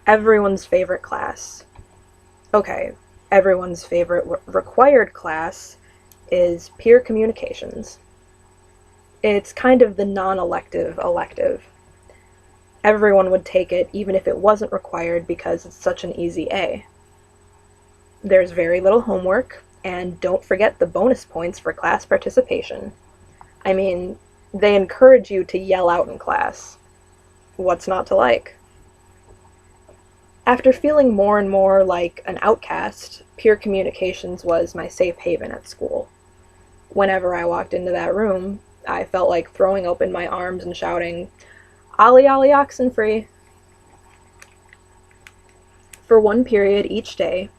Everyone's favorite class. Okay, everyone's favorite required class is peer communications. It's kind of the non-elective elective. Everyone would take it even if it wasn't required because it's such an easy A. There's very little homework, and don't forget the bonus points for class participation. I mean, they encourage you to yell out in class. What's not to like? After feeling more and more like an outcast, peer communications was my safe haven at school. Whenever I walked into that room, I felt like throwing open my arms and shouting, "Ollie Ollie Oxenfree!" For one period each day,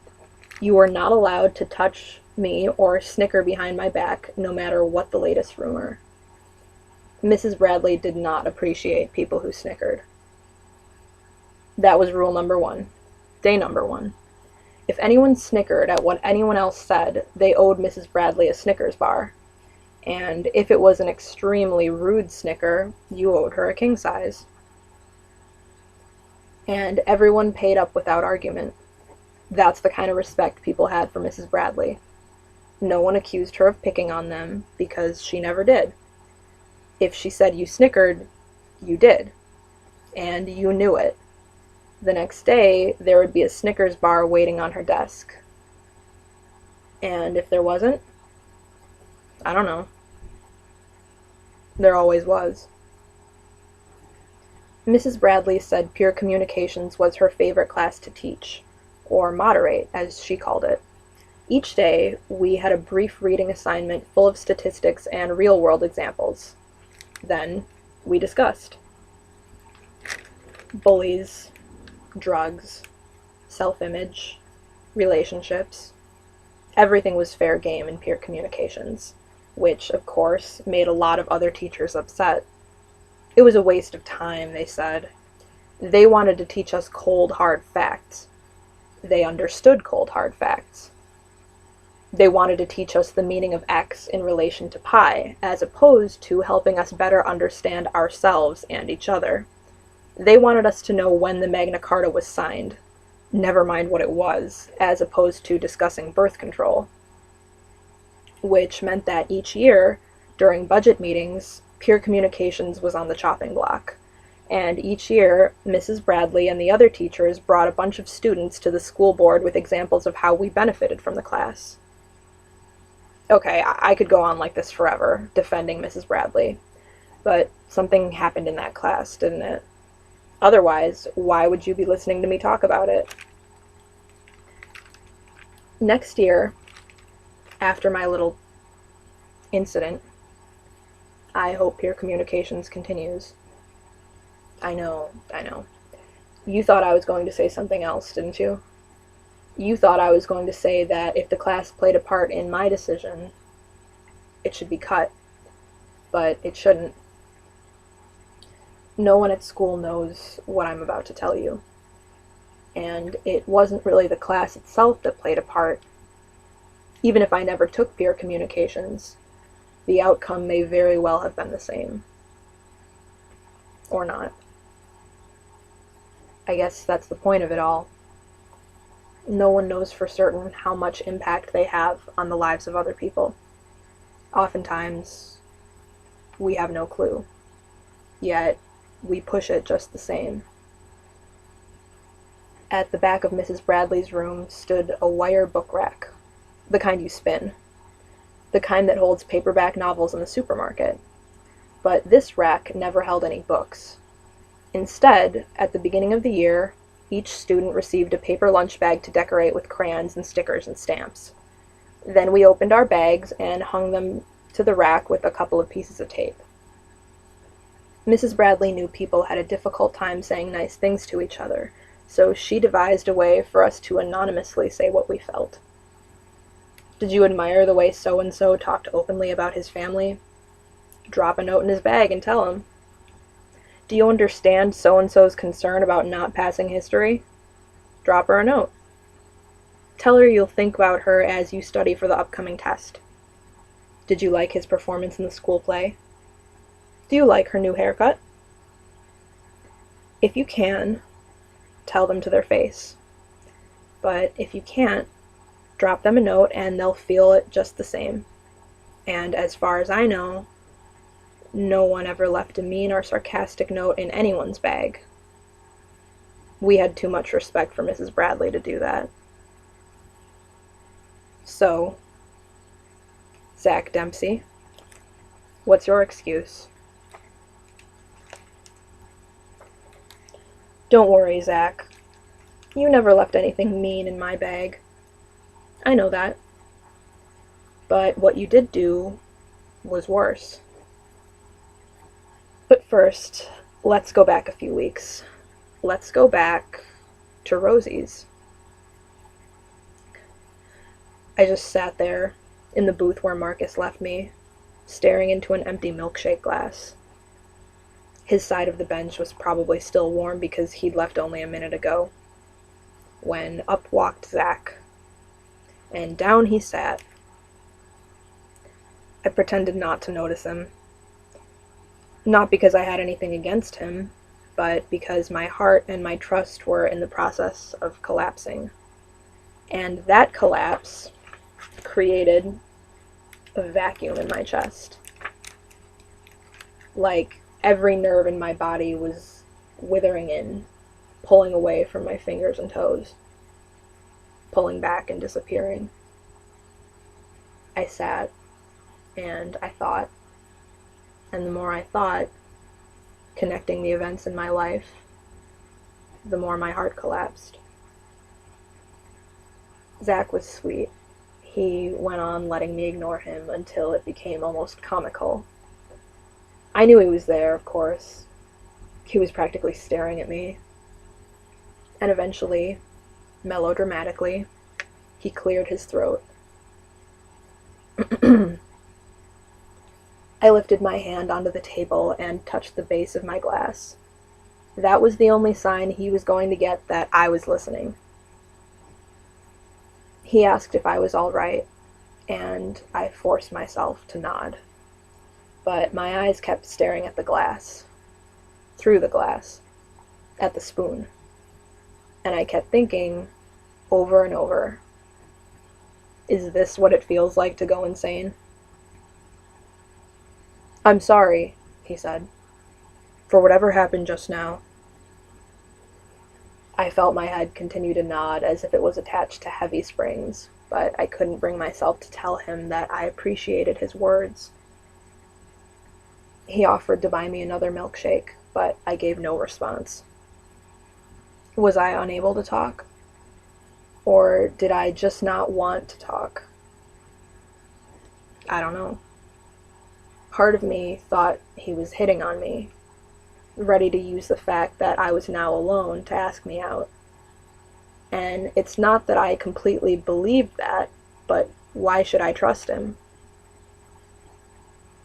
you were not allowed to touch me or snicker behind my back, no matter what the latest rumor. Mrs. Bradley did not appreciate people who snickered. That was rule number one. Day number one. If anyone snickered at what anyone else said, they owed Mrs. Bradley a Snickers bar. And if it was an extremely rude snicker, you owed her a king size. And everyone paid up without argument. That's the kind of respect people had for Mrs. Bradley. No one accused her of picking on them, because she never did. If she said you snickered, you did. And you knew it. The next day, there would be a Snickers bar waiting on her desk. And if there wasn't, I don't know. There always was. Mrs. Bradley said peer communications was her favorite class to teach, or moderate, as she called it. Each day, we had a brief reading assignment full of statistics and real-world examples. Then, we discussed. Bullies, drugs, self-image, relationships. Everything was fair game in peer communications, which, of course, made a lot of other teachers upset. It was a waste of time, they said. They wanted to teach us cold, hard facts. They understood cold, hard facts. They wanted to teach us the meaning of X in relation to pi, as opposed to helping us better understand ourselves and each other. They wanted us to know when the Magna Carta was signed, never mind what it was, as opposed to discussing birth control. Which meant that each year, during budget meetings, peer communications was on the chopping block. And each year, Mrs. Bradley and the other teachers brought a bunch of students to the school board with examples of how we benefited from the class. Okay, I could go on like this forever, defending Mrs. Bradley. But something happened in that class, didn't it? Otherwise, why would you be listening to me talk about it? Next year, after my little incident, I hope peer communications continues. I know. You thought I was going to say something else, didn't you? You thought I was going to say that if the class played a part in my decision, it should be cut. But it shouldn't. No one at school knows what I'm about to tell you. And it wasn't really the class itself that played a part. Even if I never took peer communications, the outcome may very well have been the same. Or not. I guess that's the point of it all. No one knows for certain how much impact they have on the lives of other people. Oftentimes, we have no clue. Yet, we push it just the same. At the back of Mrs. Bradley's room stood a wire book rack, the kind you spin, the kind that holds paperback novels in the supermarket. But this rack never held any books. Instead, at the beginning of the year, each student received a paper lunch bag to decorate with crayons and stickers and stamps. Then we opened our bags and hung them to the rack with a couple of pieces of tape. Mrs. Bradley knew people had a difficult time saying nice things to each other, so she devised a way for us to anonymously say what we felt. Did you admire the way so-and-so talked openly about his family? Drop a note in his bag and tell him. Do you understand so-and-so's concern about not passing history? Drop her a note. Tell her you'll think about her as you study for the upcoming test. Did you like his performance in the school play? Do you like her new haircut? If you can, tell them to their face. But if you can't, drop them a note and they'll feel it just the same. And as far as I know, no one ever left a mean or sarcastic note in anyone's bag. We had too much respect for Mrs. Bradley to do that. So, Zach Dempsey, what's your excuse? Don't worry, Zach. You never left anything mean in my bag. I know that. But what you did do was worse. But first, let's go back a few weeks. Let's go back to Rosie's. I just sat there in the booth where Marcus left me, staring into an empty milkshake glass. His side of the bench was probably still warm because he'd left only a minute ago, when up walked Zach, and down he sat. I pretended not to notice him. Not because I had anything against him, but because my heart and my trust were in the process of collapsing. And that collapse created a vacuum in my chest. Like every nerve in my body was withering in, pulling away from my fingers and toes, pulling back and disappearing. I sat and I thought, and the more I thought, connecting the events in my life, the more my heart collapsed. Zach was sweet. He went on letting me ignore him until it became almost comical. I knew he was there, of course. He was practically staring at me. And eventually, melodramatically, he cleared his throat. I lifted my hand onto the table and touched the base of my glass. That was the only sign he was going to get that I was listening. He asked if I was all right, and I forced myself to nod. But my eyes kept staring at the glass, through the glass, at the spoon. And I kept thinking, over and over, is this what it feels like to go insane? I'm sorry, he said, for whatever happened just now. I felt my head continue to nod as if it was attached to heavy springs, but I couldn't bring myself to tell him that I appreciated his words. He offered to buy me another milkshake, but I gave no response. Was I unable to talk? Or did I just not want to talk? I don't know. Part of me thought he was hitting on me, ready to use the fact that I was now alone to ask me out. And it's not that I completely believed that, but why should I trust him?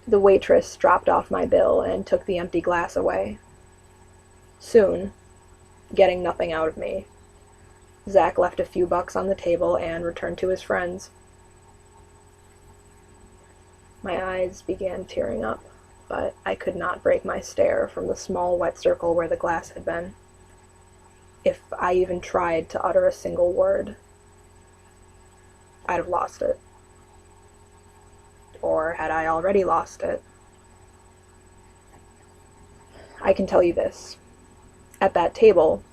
The waitress dropped off my bill and took the empty glass away. Soon, getting nothing out of me, Zach left a few bucks on the table and returned to his friends. My eyes began tearing up, but I could not break my stare from the small wet circle where the glass had been. If I even tried to utter a single word, I'd have lost it. Or had I already lost it? I can tell you this. At that table,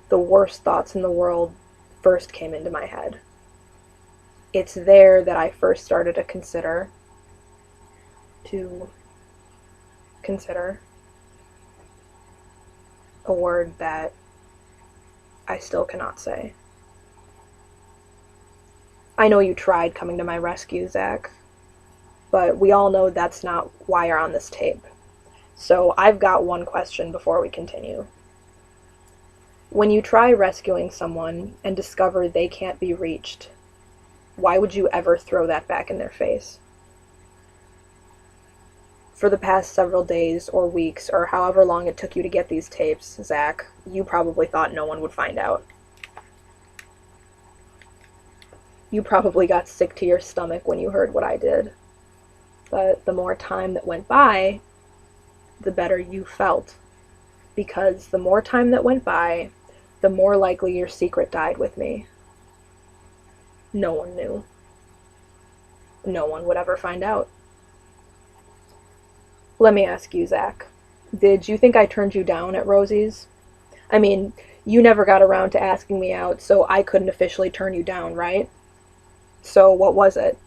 the worst thoughts in the world first came into my head. It's there that I first started to consider a word that I still cannot say. I know you tried coming to my rescue, Zach, but we all know that's not why you're on this tape. So I've got one question before we continue. When you try rescuing someone and discover they can't be reached, why would you ever throw that back in their face? For the past several days or weeks or however long it took you to get these tapes, Zach, you probably thought no one would find out. You probably got sick to your stomach when you heard what I did. But the more time that went by, the better you felt. Because the more time that went by, the more likely your secret died with me. No one knew. No one would ever find out. Let me ask you, Zach, did you think I turned you down at Rosie's? I mean, you never got around to asking me out, so I couldn't officially turn you down, right? So what was it?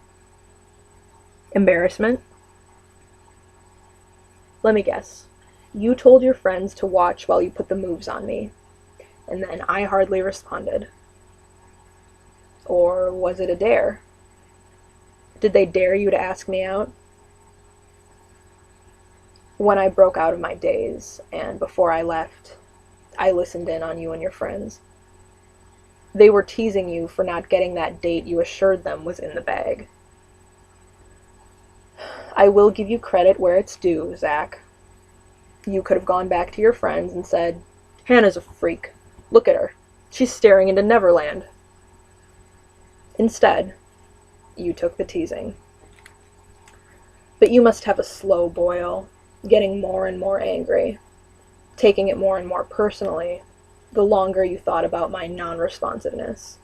Embarrassment? Let me guess. You told your friends to watch while you put the moves on me, and then I hardly responded. Or was it a dare? Did they dare you to ask me out? When I broke out of my daze, and before I left, I listened in on you and your friends. They were teasing you for not getting that date you assured them was in the bag. I will give you credit where it's due, Zach. You could have gone back to your friends and said, Hannah's a freak. Look at her. She's staring into Neverland. Instead, you took the teasing. But you must have a slow boil, getting more and more angry, taking it more and more personally, the longer you thought about my non-responsiveness.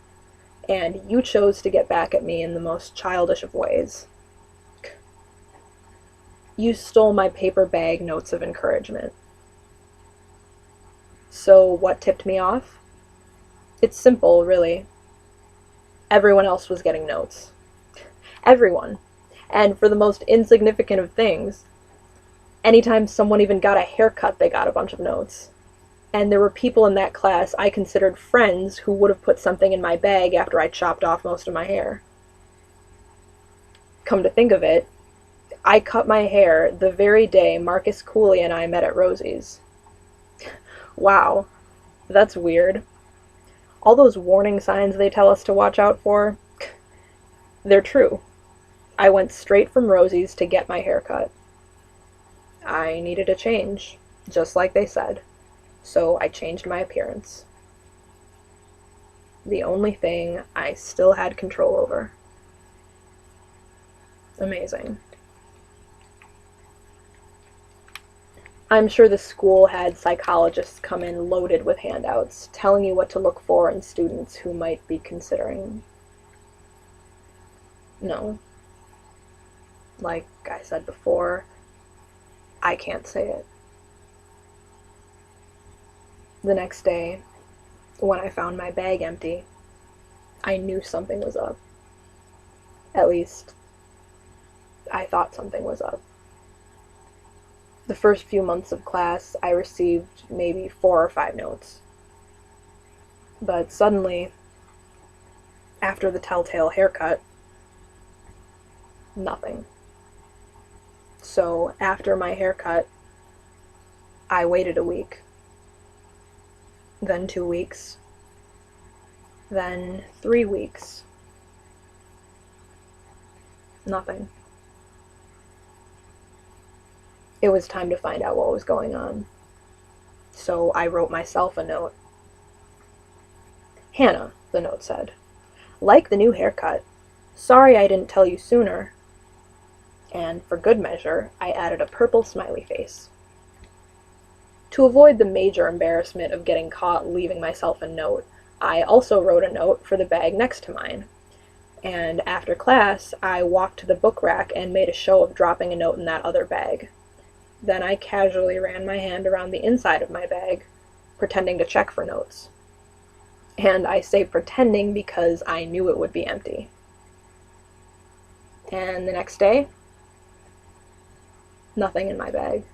And you chose to get back at me in the most childish of ways. You stole my paper bag notes of encouragement. So what tipped me off? It's simple, really. Everyone else was getting notes. Everyone. And for the most insignificant of things, anytime someone even got a haircut, they got a bunch of notes. And there were people in that class I considered friends who would have put something in my bag after I chopped off most of my hair. Come to think of it, I cut my hair the very day Marcus Cooley and I met at Rosie's. Wow, that's weird. All those warning signs they tell us to watch out for, they're true. I went straight from Rosie's to get my hair cut. I needed a change, just like they said, so I changed my appearance. The only thing I still had control over. Amazing. I'm sure the school had psychologists come in loaded with handouts, telling you what to look for in students who might be considering. No. Like I said before, I can't say it. The next day, when I found my bag empty, I knew something was up. At least, I thought something was up. The first few months of class, I received maybe 4 or 5 notes. But suddenly, after the telltale haircut, nothing. So after my haircut, I waited a week. Then 2 weeks. Then 3 weeks. Nothing. It was time to find out what was going on. So I wrote myself a note. Hannah, the note said. Like the new haircut. Sorry I didn't tell you sooner. And for good measure, I added a purple smiley face. To avoid the major embarrassment of getting caught leaving myself a note, I also wrote a note for the bag next to mine. And after class, I walked to the book rack and made a show of dropping a note in that other bag. Then I casually ran my hand around the inside of my bag, pretending to check for notes. And I say pretending because I knew it would be empty. And the next day, nothing in my bag.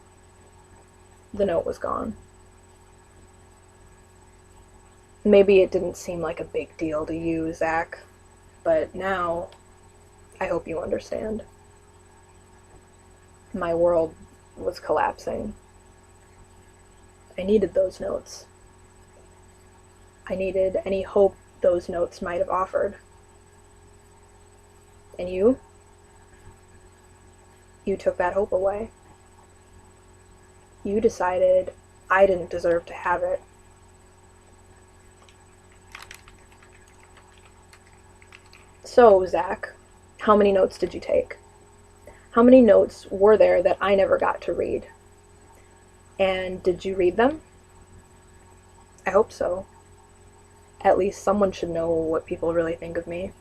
The note was gone. Maybe it didn't seem like a big deal to you, Zach, but now I hope you understand. My world was collapsing. I needed those notes. I needed any hope those notes might have offered. And you? You took that hope away. You decided I didn't deserve to have it. So, Zach, how many notes did you take? How many notes were there that I never got to read? And did you read them? I hope so. At least someone should know what people really think of me.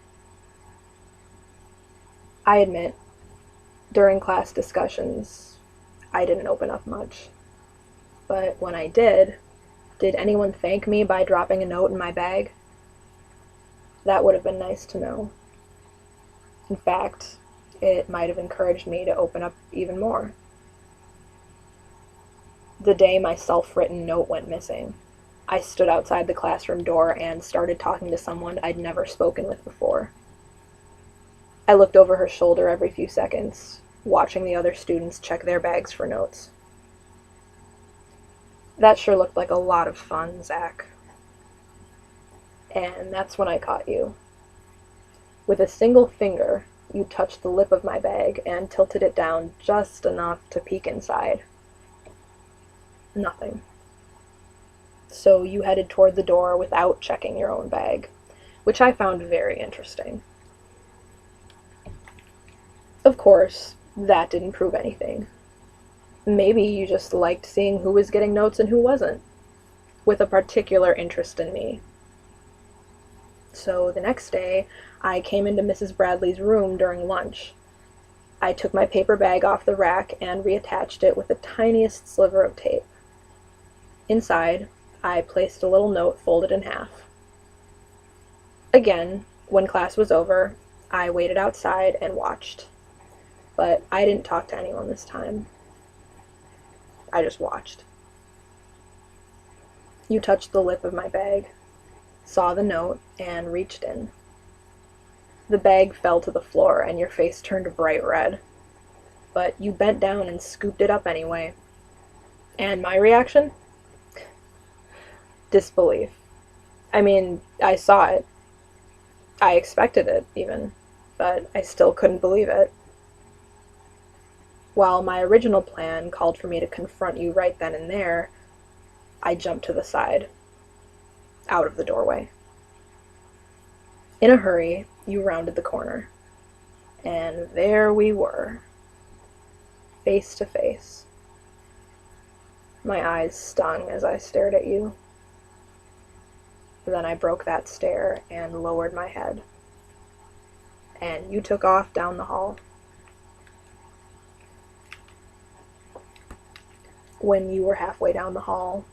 I admit, during class discussions, I didn't open up much. But when I did anyone thank me by dropping a note in my bag? That would have been nice to know. In fact, it might have encouraged me to open up even more. The day my self-written note went missing, I stood outside the classroom door and started talking to someone I'd never spoken with before. I looked over her shoulder every few seconds, watching the other students check their bags for notes. That sure looked like a lot of fun, Zach. And that's when I caught you. With a single finger, you touched the lip of my bag and tilted it down just enough to peek inside. Nothing. So you headed toward the door without checking your own bag, which I found very interesting. Of course, that didn't prove anything. Maybe you just liked seeing who was getting notes and who wasn't, with a particular interest in me. So the next day, I came into Mrs. Bradley's room during lunch. I took my paper bag off the rack and reattached it with the tiniest sliver of tape. Inside, I placed a little note folded in half. Again, when class was over, I waited outside and watched. But I didn't talk to anyone this time. I just watched. You touched the lip of my bag, saw the note, and reached in. The bag fell to the floor and your face turned bright red. But you bent down and scooped it up anyway. And my reaction? Disbelief. I mean, I saw it. I expected it, even. But I still couldn't believe it. While my original plan called for me to confront you right then and there, I jumped to the side, out of the doorway. In a hurry, you rounded the corner, and there we were, face to face. My eyes stung as I stared at you. Then I broke that stare and lowered my head, and you took off down the hall. When you were halfway down the hall,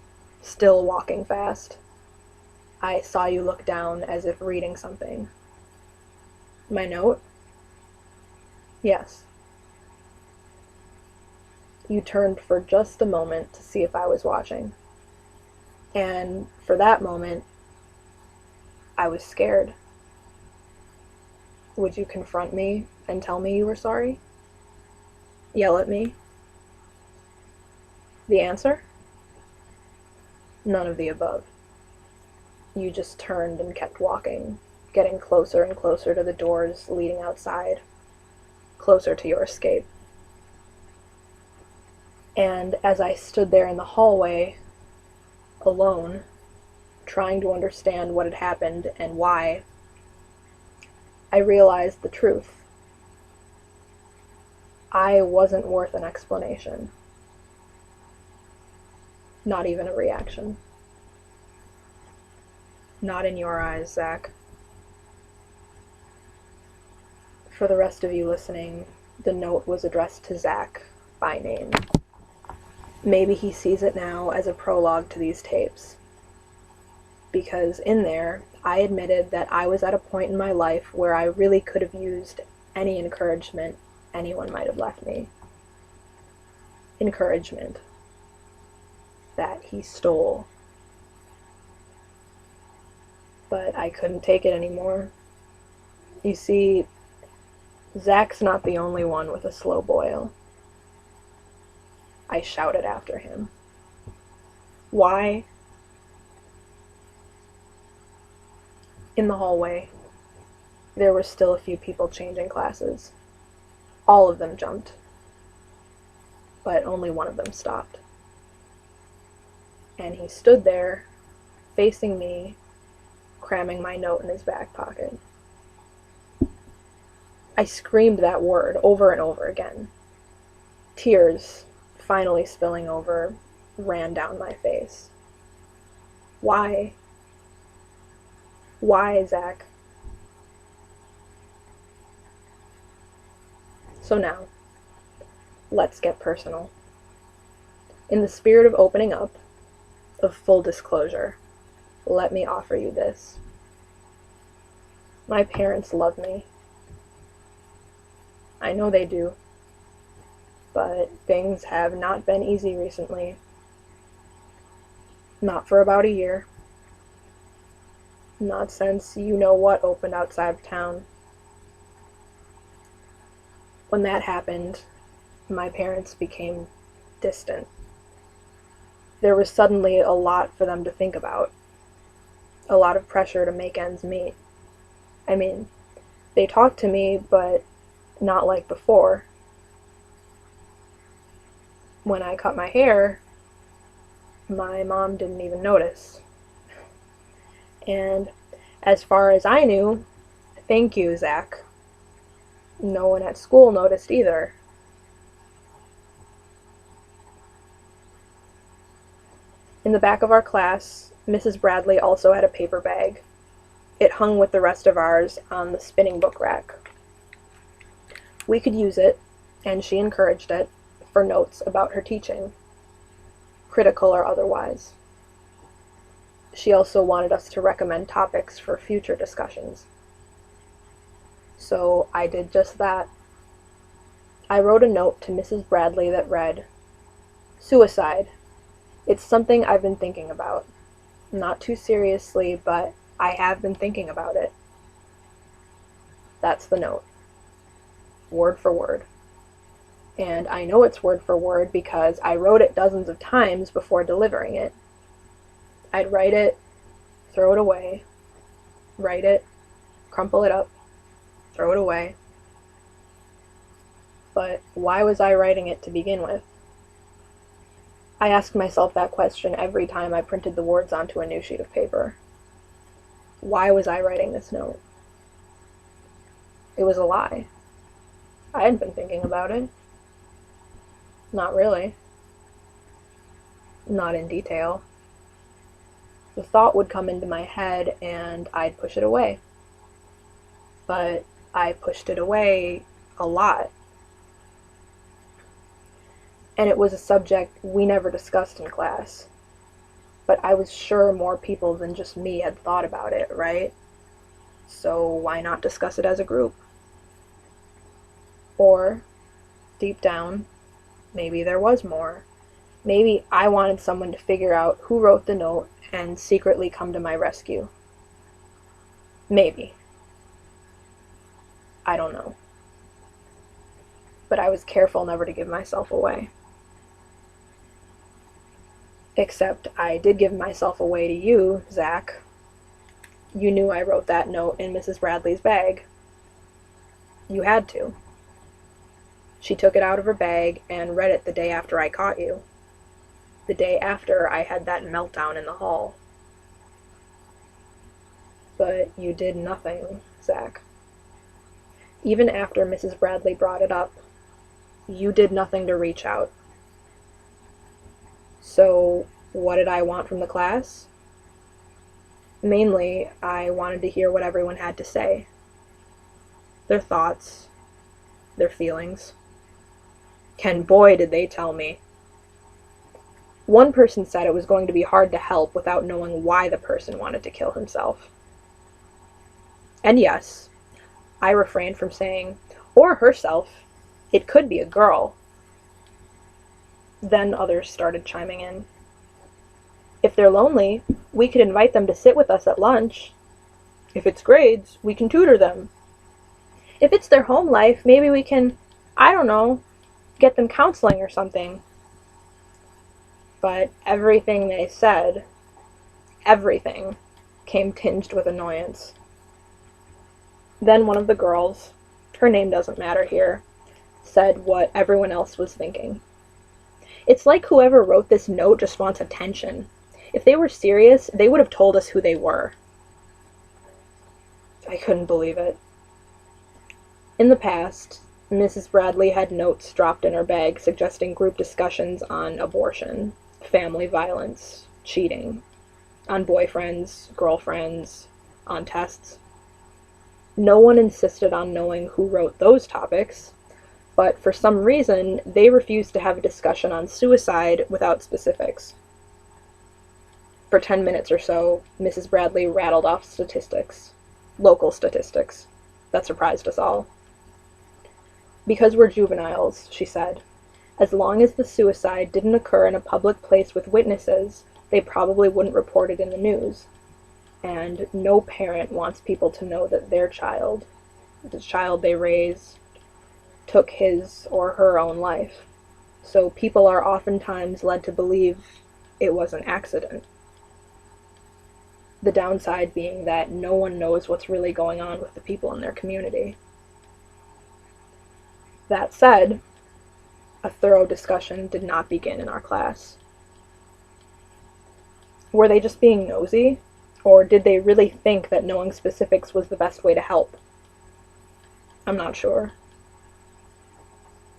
still walking fast, I saw you look down as if reading something. My note? Yes. You turned for just a moment to see if I was watching. And for that moment, I was scared. Would you confront me and tell me you were sorry? Yell at me? The answer? None of the above. You just turned and kept walking, getting closer and closer to the doors leading outside, closer to your escape. And as I stood there in the hallway, alone, trying to understand what had happened and why, I realized the truth. I wasn't worth an explanation. Not even a reaction. Not in your eyes, Zach. For the rest of you listening, the note was addressed to Zach by name. Maybe he sees it now as a prologue to these tapes. Because in there, I admitted that I was at a point in my life where I really could have used any encouragement anyone might have left me. Encouragement that he stole. But I couldn't take it anymore. You see, Zach's not the only one with a slow boil. I shouted after him. Why? In the hallway, there were still a few people changing classes. All of them jumped, but only one of them stopped. And he stood there, facing me, cramming my note in his back pocket. I screamed that word over and over again. Tears, finally spilling over, ran down my face. Why? Why, Zach? So now, let's get personal. In the spirit of opening up, of full disclosure, let me offer you this. My parents love me. I know they do. But things have not been easy recently. Not for about a year. Not since you know what opened outside of town. When that happened, my parents became distant. There was suddenly a lot for them to think about. A lot of pressure to make ends meet. I mean, they talked to me, but not like before. When I cut my hair, my mom didn't even notice. And as far as I knew, thank you, Zach. No one at school noticed either. In the back of our class, Mrs. Bradley also had a paper bag. It hung with the rest of ours on the spinning book rack. We could use it, and she encouraged it, for notes about her teaching, critical or otherwise. She also wanted us to recommend topics for future discussions. So I did just that. I wrote a note to Mrs. Bradley that read, "Suicide. It's something I've been thinking about. Not too seriously, but I have been thinking about it." That's the note. Word for word. And I know it's word for word because I wrote it dozens of times before delivering it. I'd write it, throw it away, write it, crumple it up, throw it away. But why was I writing it to begin with? I asked myself that question every time I printed the words onto a new sheet of paper. Why was I writing this note? It was a lie. I hadn't been thinking about it. Not really. Not in detail. The thought would come into my head and I'd push it away. But I pushed it away a lot. And it was a subject we never discussed in class. But I was sure more people than just me had thought about it, right? So why not discuss it as a group? Or, deep down, maybe there was more. Maybe I wanted someone to figure out who wrote the note and secretly come to my rescue. Maybe. I don't know. But I was careful never to give myself away. Except I did give myself away to you, Zach. You knew I wrote that note in Mrs. Bradley's bag. You had to. She took it out of her bag and read it the day after I caught you. The day after I had that meltdown in the hall. But you did nothing, Zach. Even after Mrs. Bradley brought it up, you did nothing to reach out. So, what did I want from the class? Mainly, I wanted to hear what everyone had to say. Their thoughts, their feelings. And boy, did they tell me. One person said it was going to be hard to help without knowing why the person wanted to kill himself. And yes, I refrained from saying, or herself, it could be a girl. Then others started chiming in. If they're lonely, we could invite them to sit with us at lunch. If it's grades, we can tutor them. If it's their home life, maybe we can, I don't know, get them counseling or something. But everything they said, everything, came tinged with annoyance. Then one of the girls, her name doesn't matter here, said what everyone else was thinking. It's like whoever wrote this note just wants attention. If they were serious, they would have told us who they were. I couldn't believe it. In the past, Mrs. Bradley had notes dropped in her bag suggesting group discussions on abortion, family violence, cheating, on boyfriends, girlfriends, on tests. No one insisted on knowing who wrote those topics, but for some reason, they refused to have a discussion on suicide without specifics. For 10 minutes or so, Mrs. Bradley rattled off statistics, local statistics, that surprised us all. Because we're juveniles, she said, as long as the suicide didn't occur in a public place with witnesses, they probably wouldn't report it in the news. And no parent wants people to know that their child, the child they raised, took his or her own life. So people are oftentimes led to believe it was an accident. The downside being that no one knows what's really going on with the people in their community. That said, a thorough discussion did not begin in our class. Were they just being nosy? Or did they really think that knowing specifics was the best way to help? I'm not sure.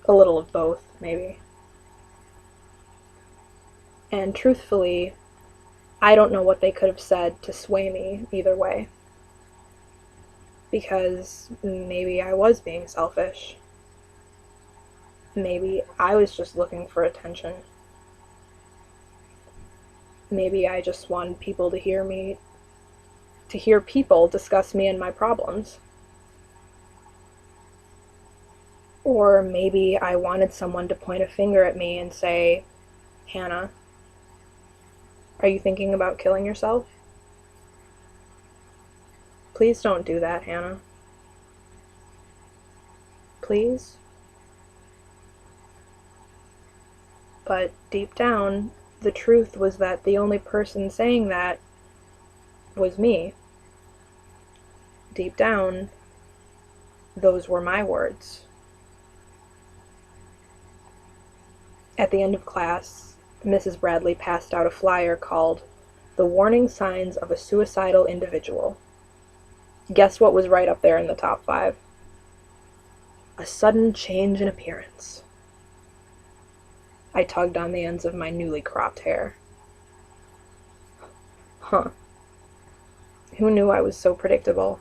A little of both, maybe. And truthfully, I don't know what they could have said to sway me either way. Because maybe I was being selfish. Maybe I was just looking for attention. Maybe I just wanted people to hear people discuss me and my problems. Or maybe I wanted someone to point a finger at me and say, Hannah, are you thinking about killing yourself? Please don't do that, Hannah. Please? But deep down, the truth was that the only person saying that was me. Deep down, those were my words. At the end of class, Mrs. Bradley passed out a flyer called The Warning Signs of a Suicidal Individual. Guess what was right up there in the top 5? A sudden change in appearance. I tugged on the ends of my newly cropped hair. Huh. Who knew I was so predictable?